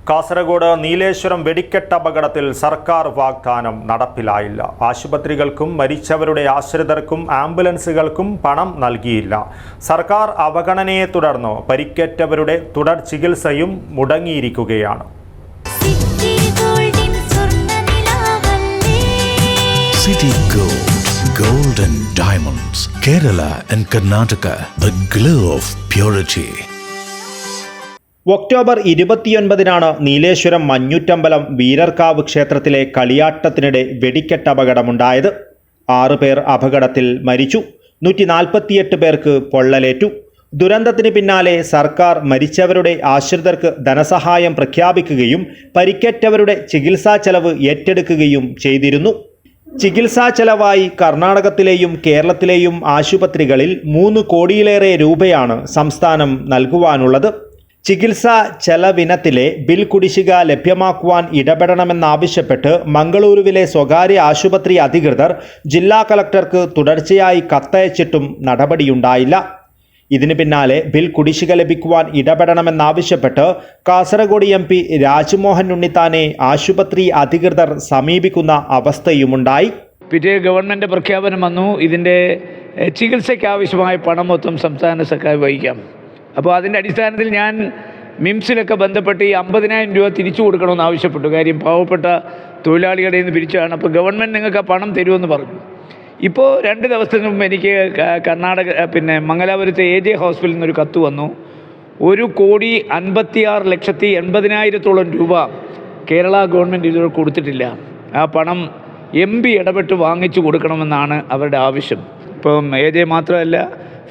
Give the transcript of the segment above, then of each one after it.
കാസർഗോഡ് നീലേശ്വരം വെടിക്കെട്ട് അപകടത്തിൽ സർക്കാർ വാഗ്ദാനം നടപ്പിലായില്ല. ആശുപത്രികൾക്കും മരിച്ചവരുടെ ആശ്രിതർക്കും ആംബുലൻസുകൾക്കും പണം നൽകിയില്ല. സർക്കാർ അവഗണനയെ തുടർന്ന് പരിക്കേറ്റവരുടെ തുടർ ചികിത്സയും മുടങ്ങിയിരിക്കുകയാണ്. City Gold, Gold and Diamonds, Kerala and Karnataka, the glow of purity. October 29-നാണ് നീലേശ്വരം മഞ്ഞുറ്റമ്പലം വീരർക്കാവ് ക്ഷേത്രത്തിലെ കളിയാട്ടത്തിനിടെ വെടിക്കെട്ട് അപകടമുണ്ടായത്. 6 പേർ അപകടത്തിൽ മരിച്ചു. 148 പേർക്ക് പൊള്ളലേറ്റു. ദുരന്തത്തിന് പിന്നാലെ സർക്കാർ മരിച്ചവരുടെ ആശ്രിതർക്ക് ധനസഹായം പ്രഖ്യാപിക്കുകയും പരിക്കേറ്റവരുടെ ചികിത്സാ ചെലവ് ഏറ്റെടുക്കുകയും ചെയ്തിരുന്നു. ചികിത്സാ ചെലവായി കർണാടകത്തിലെയും കേരളത്തിലെയും ആശുപത്രികളിൽ 3 കോടിയിലേറെ രൂപയാണ് സംസ്ഥാനം നൽകുവാനുള്ളത്. ചികിത്സാ ചെലവിനത്തിലെ ബിൽ കുടിശ്ശിക ലഭ്യമാക്കുവാൻ ഇടപെടണമെന്നാവശ്യപ്പെട്ട് മംഗളൂരുവിലെ സ്വകാര്യ ആശുപത്രി അധികൃതർ ജില്ലാ കളക്ടർക്ക് തുടർച്ചയായി കത്തയച്ചിട്ടും നടപടിയുണ്ടായില്ല. ഇതിന് പിന്നാലെ ബിൽ കുടിശ്ശിക ലഭിക്കുവാൻ ഇടപെടണമെന്നാവശ്യപ്പെട്ട് കാസർഗോഡ് MP രാജ്മോഹൻ ഉണ്ണിത്താനെ ആശുപത്രി അധികൃതർ സമീപിക്കുന്ന അവസ്ഥയുമുണ്ടായി. പിറ്റേ ഗവൺമെൻറ് പ്രഖ്യാപനം വന്നു, ഇതിൻ്റെ ചികിത്സയ്ക്ക് ആവശ്യമായ പണം മൊത്തം സംസ്ഥാന സർക്കാർ വഹിക്കാം. അപ്പോൾ അതിൻ്റെ അടിസ്ഥാനത്തിൽ ഞാൻ മിംസിലൊക്കെ ബന്ധപ്പെട്ട് ഈ 50,000 രൂപ തിരിച്ചു കൊടുക്കണമെന്ന് ആവശ്യപ്പെട്ടു. കാര്യം പാവപ്പെട്ട തൊഴിലാളികളുടെ നിന്ന് പിരിച്ചാണ്. അപ്പോൾ ഗവൺമെൻറ് നിങ്ങൾക്ക് ആ പണം തരുമെന്ന് പറഞ്ഞു. ഇപ്പോൾ 2 ദിവസത്തിന് മുമ്പ് എനിക്ക് മംഗലാപുരത്തെ AJ ഹോസ്പിറ്റലിൽ നിന്നൊരു കത്ത് വന്നു. 1,56,80,000 രൂപ കേരള ഗവൺമെൻറ് ഇതുവരെ കൊടുത്തിട്ടില്ല. ആ പണം MP ഇടപെട്ട് വാങ്ങിച്ചു കൊടുക്കണമെന്നാണ് അവരുടെ ആവശ്യം. ഇപ്പം AJ മാത്രമല്ല,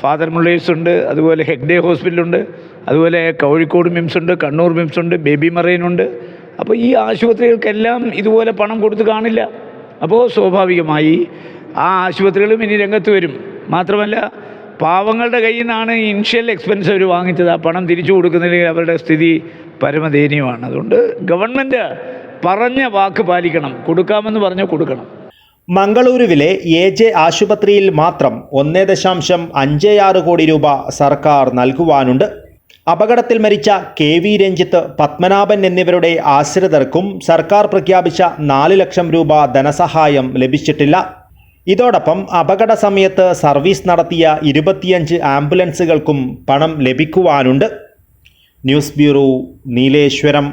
ഫാദർ മുള്ളേഴ്സ് ഉണ്ട്, അതുപോലെ ഹെഗ്ഡേ ഹോസ്പിറ്റലുണ്ട്, അതുപോലെ കോഴിക്കോട് മിംസ് ഉണ്ട്, കണ്ണൂർ മിംസ് ഉണ്ട്, ബേബി മറൈനുണ്ട്. അപ്പോൾ ഈ ആശുപത്രികൾക്കെല്ലാം ഇതുപോലെ പണം കൊടുത്ത് കാണില്ല. അപ്പോൾ സ്വാഭാവികമായി ആ ആശുപത്രികളും ഇനി രംഗത്ത് വരും. മാത്രമല്ല, പാവങ്ങളുടെ കയ്യിൽ നിന്നാണ് ഇനിഷ്യൽ എക്സ്പെൻസ് അവർ വാങ്ങിച്ചത്. ആ പണം തിരിച്ചു കൊടുക്കുന്നില്ലെങ്കിൽ അവരുടെ സ്ഥിതി പരമദയനീയമാണ്. അതുകൊണ്ട് ഗവൺമെൻറ് പറഞ്ഞ വാക്ക് പാലിക്കണം. കൊടുക്കാമെന്ന് പറഞ്ഞാൽ കൊടുക്കണം. മംഗളൂരുവിലെ AJ ആശുപത്രിയിൽ മാത്രം 1.56 കോടി രൂപ സർക്കാർ നൽകുവാനുണ്ട്. അപകടത്തിൽ മരിച്ച KV രഞ്ജിത്ത്, പത്മനാഭൻ എന്നിവരുടെ ആശ്രിതർക്കും സർക്കാർ പ്രഖ്യാപിച്ച 4 ലക്ഷം രൂപ ധനസഹായം ലഭിച്ചിട്ടില്ല. ഇതോടൊപ്പം അപകട സമയത്ത് സർവീസ് നടത്തിയ 25 ആംബുലൻസുകൾക്കും പണം ലഭിക്കുവാനുണ്ട്. News bureau, Nileshwaram.